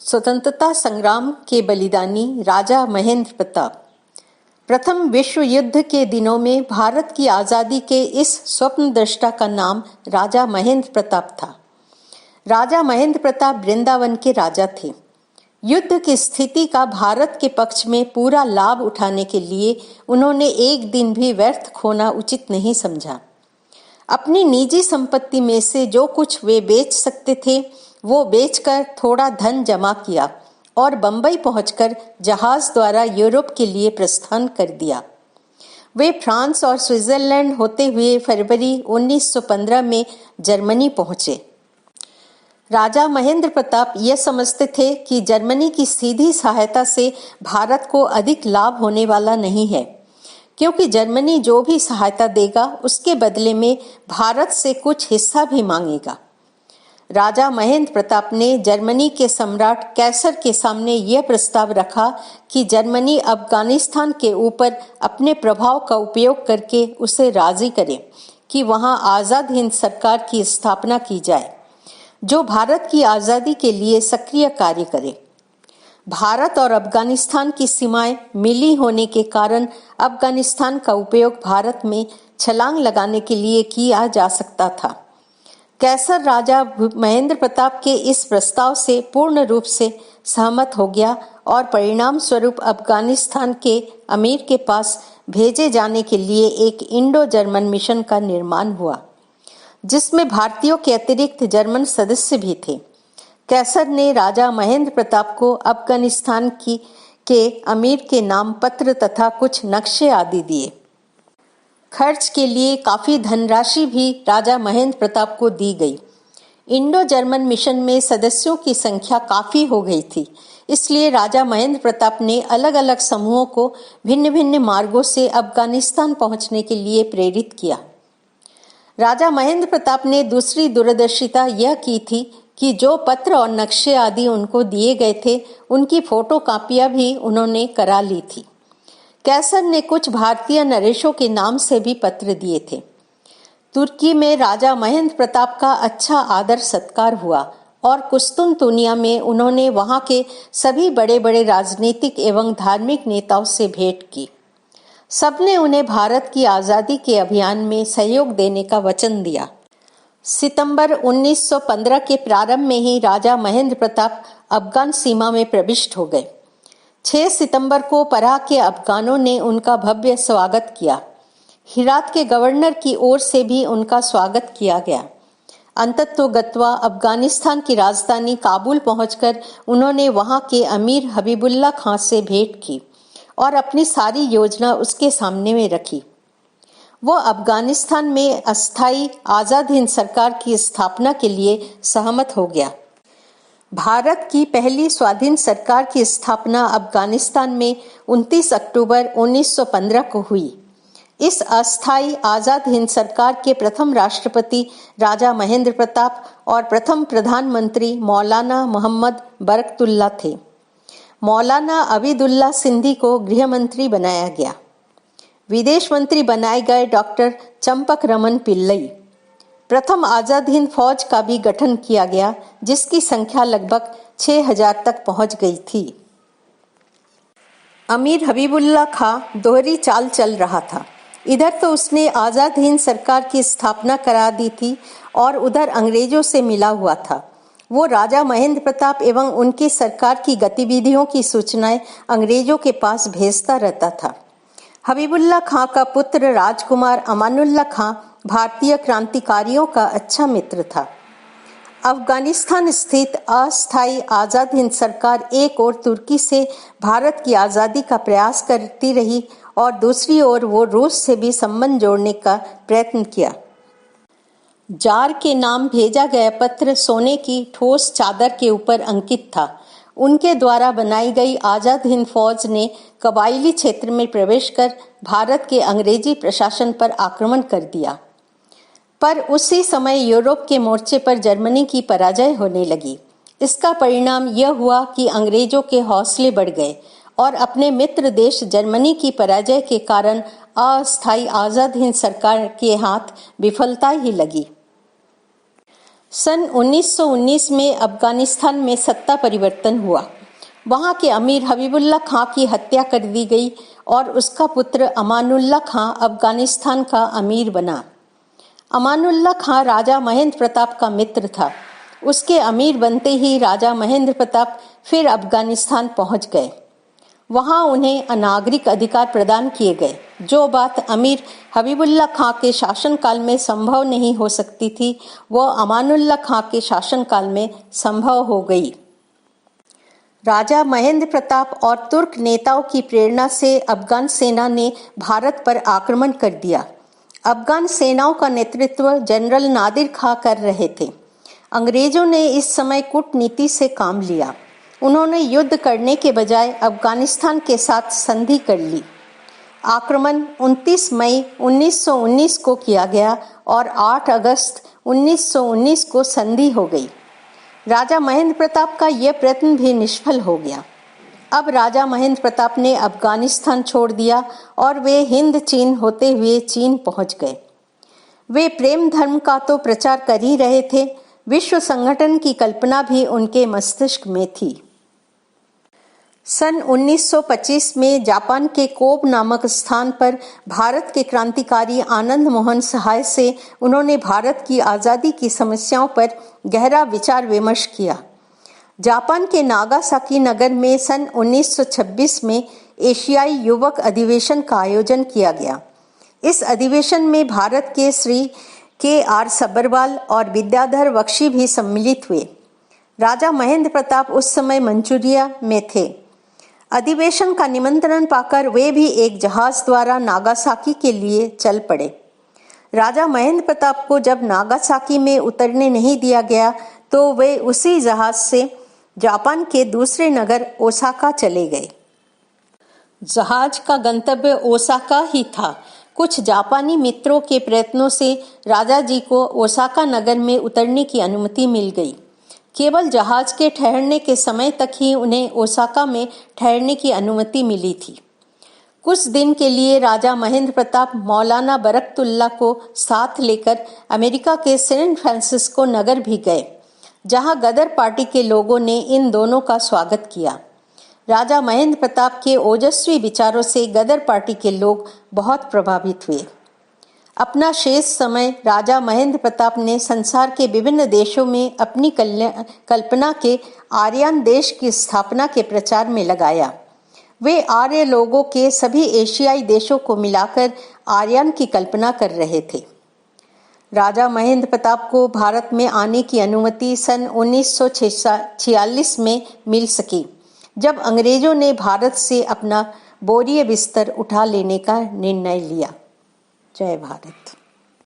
स्वतंत्रता संग्राम के बलिदानी राजा महेंद्र प्रताप। प्रथम विश्व युद्ध के दिनों में भारत की आज़ादी के इस स्वप्नद्रष्टा का नाम राजा महेंद्र प्रताप था। राजा महेंद्र प्रताप वृंदावन के राजा थे। युद्ध की स्थिति का भारत के पक्ष में पूरा लाभ उठाने के लिए उन्होंने एक दिन भी व्यर्थ खोना उचित नहीं समझा। अपनी निजी संपत्ति में से जो कुछ वे बेच सकते थे वो बेचकर थोड़ा धन जमा किया और बंबई पहुंचकर जहाज द्वारा यूरोप के लिए प्रस्थान कर दिया। वे फ्रांस और स्विट्जरलैंड होते हुए फरवरी 1915 में जर्मनी पहुंचे। राजा महेंद्र प्रताप यह समझते थे कि जर्मनी की सीधी सहायता से भारत को अधिक लाभ होने वाला नहीं है, क्योंकि जर्मनी जो भी सहायता देगा उसके बदले में भारत से कुछ हिस्सा भी मांगेगा। राजा महेंद्र प्रताप ने जर्मनी के सम्राट कैसर के सामने यह प्रस्ताव रखा कि जर्मनी अफगानिस्तान के ऊपर अपने प्रभाव का उपयोग करके उसे राजी करे कि वहां आज़ाद हिंद सरकार की स्थापना की जाए, जो भारत की आज़ादी के लिए सक्रिय कार्य करे। भारत और अफगानिस्तान की सीमाएं मिली होने के कारण अफगानिस्तान का उपयोग भारत में छलांग लगाने के लिए किया जा सकता था। कैसर राजा महेंद्र प्रताप के इस प्रस्ताव से पूर्ण रूप से सहमत हो गया और परिणाम स्वरूप अफगानिस्तान के अमीर के पास भेजे जाने के लिए एक इंडो जर्मन मिशन का निर्माण हुआ, जिसमें भारतीयों के अतिरिक्त जर्मन सदस्य भी थे। कैसर ने राजा महेंद्र प्रताप को अफगानिस्तान के अमीर के नाम पत्र तथा कुछ नक्शे आदि दिए। खर्च के लिए काफी धनराशि भी राजा महेंद्र प्रताप को दी गई। इंडो जर्मन मिशन में सदस्यों की संख्या काफी हो गई थी, इसलिए राजा महेंद्र प्रताप ने अलग अलग समूहों को भिन्न भिन्न मार्गों से अफगानिस्तान पहुंचने के लिए प्रेरित किया। राजा महेंद्र प्रताप ने दूसरी दूरदर्शिता यह की थी कि जो पत्र और नक्शे आदि उनको दिए गए थे उनकी फोटो कापियां भी उन्होंने करा ली थी। कैसर ने कुछ भारतीय नरेशों के नाम से भी पत्र दिए थे। तुर्की में राजा महेंद्र प्रताप का अच्छा आदर सत्कार हुआ और कुस्तुनतुनिया में उन्होंने वहां के सभी बड़े बड़े राजनीतिक एवं धार्मिक नेताओं से भेंट की। सबने उन्हें भारत की आज़ादी के अभियान में सहयोग देने का वचन दिया। सितंबर 1915 के प्रारंभ में ही राजा महेंद्र प्रताप अफगान सीमा में प्रविष्ट हो गए। 6 सितंबर को पराह के अफगानों ने उनका भव्य स्वागत किया। हिरात के गवर्नर की ओर से भी उनका स्वागत किया गया। अंततोगत्वा अफगानिस्तान की राजधानी काबुल पहुंचकर उन्होंने वहां के अमीर हबीबुल्ला खां से भेंट की और अपनी सारी योजना उसके सामने में रखी। वो अफगानिस्तान में अस्थायी आज़ाद हिंद सरकार की स्थापना के लिए सहमत हो गया। भारत की पहली स्वाधीन सरकार की स्थापना अफगानिस्तान में 29 अक्टूबर 1915 को हुई। इस अस्थायी आज़ाद हिंद सरकार के प्रथम राष्ट्रपति राजा महेंद्र प्रताप और प्रथम प्रधानमंत्री मौलाना मोहम्मद बरकतुल्ला थे। मौलाना अबीदुल्ला सिंधी को गृह मंत्री बनाया गया। विदेश मंत्री बनाए गए डॉक्टर चंपक रमन पिल्लई। प्रथम आज़ाद हिंद फौज का भी गठन किया गया, जिसकी संख्या लगभग 6000 तक पहुंच गई थी। अमीर हबीबुल्ला खां दोहरी चाल चल रहा था। इधर तो उसने आज़ाद हिंद सरकार की स्थापना करा दी थी और उधर अंग्रेजों से मिला हुआ था। वो राजा महेंद्र प्रताप एवं उनकी सरकार की गतिविधियों की सूचनाएं अंग्रेजों के पास भेजता रहता था। हबीबुल्ला खां का पुत्र राजकुमार अमानुल्लाह खां भारतीय क्रांतिकारियों का अच्छा मित्र था। अफगानिस्तान स्थित अस्थायी आज़ाद हिंद सरकार एक ओर तुर्की से भारत की आज़ादी का प्रयास करती रही और दूसरी ओर वो रूस से भी संबंध जोड़ने का प्रयत्न किया। जार के नाम भेजा गया पत्र सोने की ठोस चादर के ऊपर अंकित था। उनके द्वारा बनाई गई आज़ाद हिंद फौज ने कबायली क्षेत्र में प्रवेश कर भारत के अंग्रेजी प्रशासन पर आक्रमण कर दिया, पर उसी समय यूरोप के मोर्चे पर जर्मनी की पराजय होने लगी। इसका परिणाम यह हुआ कि अंग्रेजों के हौसले बढ़ गए और अपने मित्र देश जर्मनी की पराजय के कारण अस्थायी आज़ाद हिंद सरकार के हाथ विफलता ही लगी। सन 1919 में अफगानिस्तान में सत्ता परिवर्तन हुआ। वहां के अमीर हबीबुल्लाह खां की हत्या कर दी गई और उसका पुत्र अमानुल्लाह खां अफगानिस्तान का अमीर बना। अमानुल्लाह खां राजा महेंद्र प्रताप का मित्र था। उसके अमीर बनते ही राजा महेंद्र प्रताप फिर अफगानिस्तान पहुंच गए। वहां उन्हें अनागरिक अधिकार प्रदान किए गए, जो बात अमीर हबीबुल्लाह खां के शासनकाल में संभव नहीं हो सकती थी, वह अमानुल्लाह खां के शासनकाल में संभव हो गई। राजा महेंद्र प्रताप और तुर्क नेताओं की प्रेरणा से अफगान सेना ने भारत पर आक्रमण कर दिया। अफगान सेनाओं का नेतृत्व जनरल नादिर खां कर रहे थे। अंग्रेजों ने इस समय कूटनीति से काम लिया। उन्होंने युद्ध करने के बजाय अफगानिस्तान के साथ संधि कर ली। आक्रमण 29 मई 1919 को किया गया और 8 अगस्त 1919 को संधि हो गई। राजा महेंद्र प्रताप का यह प्रयत्न भी निष्फल हो गया। अब राजा महेंद्र प्रताप ने अफगानिस्तान छोड़ दिया और वे हिंद चीन होते हुए चीन पहुंच गए। वे प्रेम धर्म का तो प्रचार कर ही रहे थे, विश्व संगठन की कल्पना भी उनके मस्तिष्क में थी। सन 1925 में जापान के कोब नामक स्थान पर भारत के क्रांतिकारी आनंद मोहन सहाय से उन्होंने भारत की आज़ादी की समस्याओं पर गहरा विचार विमर्श किया। जापान के नागासाकी नगर में सन 1926 में एशियाई युवक अधिवेशन का आयोजन किया गया। इस अधिवेशन में भारत के श्री के.आर. सब्बरवाल और विद्याधर बख्शी भी सम्मिलित हुए। राजा महेंद्र प्रताप उस समय मंचूरिया में थे। अधिवेशन का निमंत्रण पाकर वे भी एक जहाज द्वारा नागासाकी के लिए चल पड़े। राजा महेंद्र प्रताप को जब नागासाकी में उतरने नहीं दिया गया तो वे उसी जहाज से जापान के दूसरे नगर ओसाका चले गए। जहाज का गंतव्य ओसाका ही था। कुछ जापानी मित्रों के प्रयत्नों से राजा जी को ओसाका नगर में उतरने की अनुमति मिल गई। केवल जहाज के ठहरने के समय तक ही उन्हें ओसाका में ठहरने की अनुमति मिली थी। कुछ दिन के लिए राजा महेंद्र प्रताप मौलाना बरकतुल्लाह को साथ लेकर अमेरिका के सैन फ्रांसिस्को नगर भी गए, जहां गदर पार्टी के लोगों ने इन दोनों का स्वागत किया। राजा महेंद्र प्रताप के ओजस्वी विचारों से गदर पार्टी के लोग बहुत प्रभावित हुए। अपना शेष समय राजा महेंद्र प्रताप ने संसार के विभिन्न देशों में अपनी कल्पना के आर्यन देश की स्थापना के प्रचार में लगाया। वे आर्य लोगों के सभी एशियाई देशों को मिलाकर आर्यन की कल्पना कर रहे थे। राजा महेंद्र प्रताप को भारत में आने की अनुमति सन 1946 में मिल सकी, जब अंग्रेजों ने भारत से अपना बोरिय बिस्तर उठा लेने का निर्णय लिया। जय भारत।